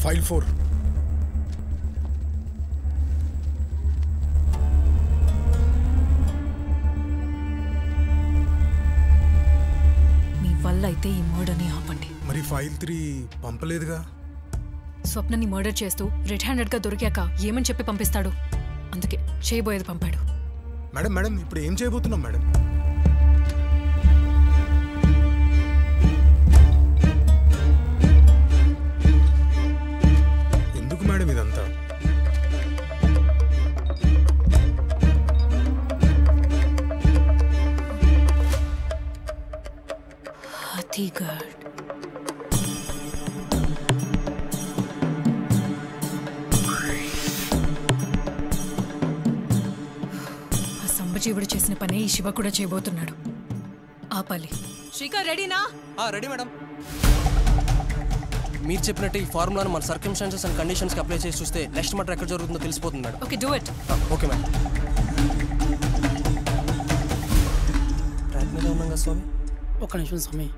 File 4. మీ వల్ల అయితే ఈ మర్డర్ని ఆపండి. మరి ఫైల్ 3 పంపలేదుగా? స్వప్నని మర్డర్ చేస్తూ రెడ్ హ్యాండెడ్గా దొరికాక ఏమని చెప్పి పంపిస్తాడు? అందుకే చేయబోయేది పంపాడు. మేడం ఇప్పుడు ఏం చేయబోతున్నాం మేడం? ఎందుకు మేడం ఇదంతా? హతీగఢ్. సంబజీవుడు చేసిన పనే ఈ శివ కూడా చేయబోతున్నాడు. ఆపాలి. శ్రీకర్ రెడీనా? Ready madam. మీరు చెప్పినట్టు ఈ ఫార్ములాను మన సర్కమ్స్టాన్సెస్ అండ్ కండిషన్స్కి అప్లై చేసి చూస్తే నెక్స్ట్ మటర్ ఎక్కడ జరుగుతుందో తెలిసిపోతుంది madam. Okay, do it. Okay madam. Track మీద ఉన్నాం కదా స్వామి. ఒక్క నిమిషం స్వామి.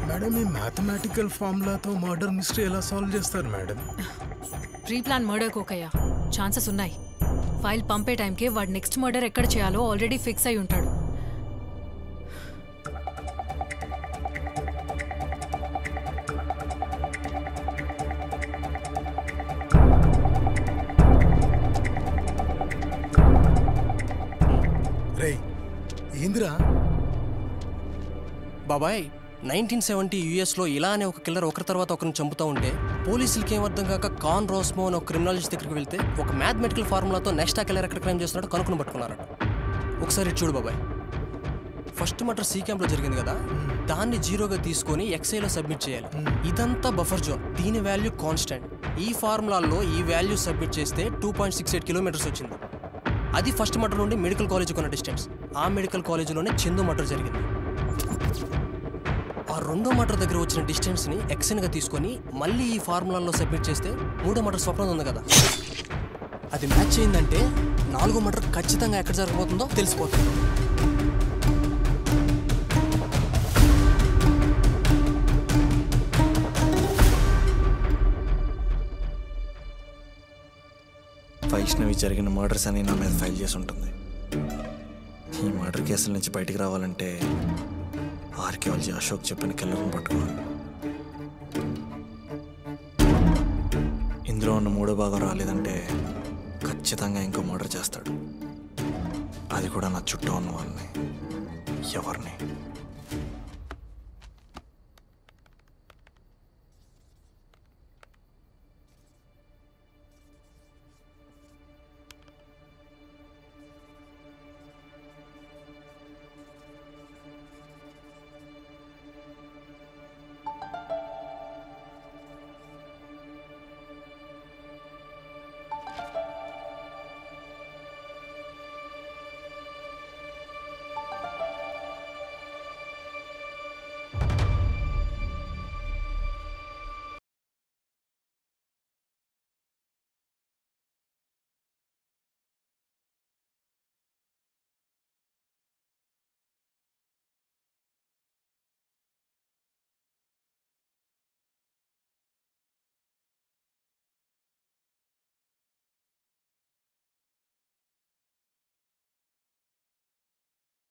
మేడం ఈ మ్యాథమెటికల్ ఫార్ములాతో మర్డర్ మిస్టరీ ఎలా సాల్వ్ చేస్తారు మేడం? ప్రీ ప్లాన్ మర్డర్ కోకయ్యా, ఛాన్సెస్ ఉన్నాయి. ఫైల్ పంపే టైంకి వాడు నెక్స్ట్ మర్డర్ ఎక్కడ చేయాలో ఆల్రెడీ ఫిక్స్ అయి ఉంటాడు. రేయ్ ఏందిరా? బాబాయ్ 1970 యూఎస్లో ఇలానే ఒక కిల్లర్ ఒకరి తర్వాత ఒకరిని చంపుతూ ఉంటే పోలీసులకి ఏమర్థం కాక కాన్ రోస్మో అని ఒక క్రిమినాలజిస్ట్ దగ్గరికి వెళ్తే ఒక మ్యాథమెటికల్ ఫార్ములాతో నెక్స్ట్ ఆ కిల్లర్ ఎక్కడ క్రైమ్ చేస్తున్నాడో కనుక్కుని పట్టుకున్నారట. ఒకసారి చూడు బాబాయ్, ఫస్ట్ మటర్ సి క్యాంప్లో జరిగింది కదా, దాన్ని 0గా తీసుకొని ఎక్స్ఐలో సబ్మిట్ చేయాలి. ఇదంతా బఫర్ జోన్, దీని వాల్యూ కాన్స్టెంట్. ఈ ఫార్ములాల్లో ఈ వాల్యూ సబ్మిట్ చేస్తే 2.68 కిలోమీటర్స్ వచ్చింది. అది ఫస్ట్ మటర్ నుండి మెడికల్ కాలేజ్కి ఉన్న డిస్టెన్స్. ఆ మెడికల్ కాలేజీలోనే చందు మటర్ జరిగింది. ఆ రెండో మటర్ దగ్గర వచ్చిన డిస్టెన్స్ని ఎక్స్ఎన్గా తీసుకొని మళ్ళీ ఈ ఫార్ములాల్లో సబ్మిట్ చేస్తే మూడో మటర్ స్వప్నం ఉంది కదా, అది మ్యాచ్ అయిందంటే నాలుగో మటర్ ఖచ్చితంగా ఎక్కడ జరగబోతుందో తెలిసిపోతుంది. వైష్ణవి జరిగిన మర్డర్స్ అని నా మీద ఫైల్ చేసి ఉంటుంది. ఈ మర్డర్ కేసుల నుంచి బయటికి రావాలంటే ఆర్కియాలజీ అశోక్ చెప్పిన కిల్లర్ని పట్టుకోవాలి. ఇందులో ఉన్న మూడో భాగం రాలేదంటే ఖచ్చితంగా ఇంకో మర్డర్ చేస్తాడు. అది కూడా నా చుట్టూ ఉన్న వాళ్ళని. ఎవరిని?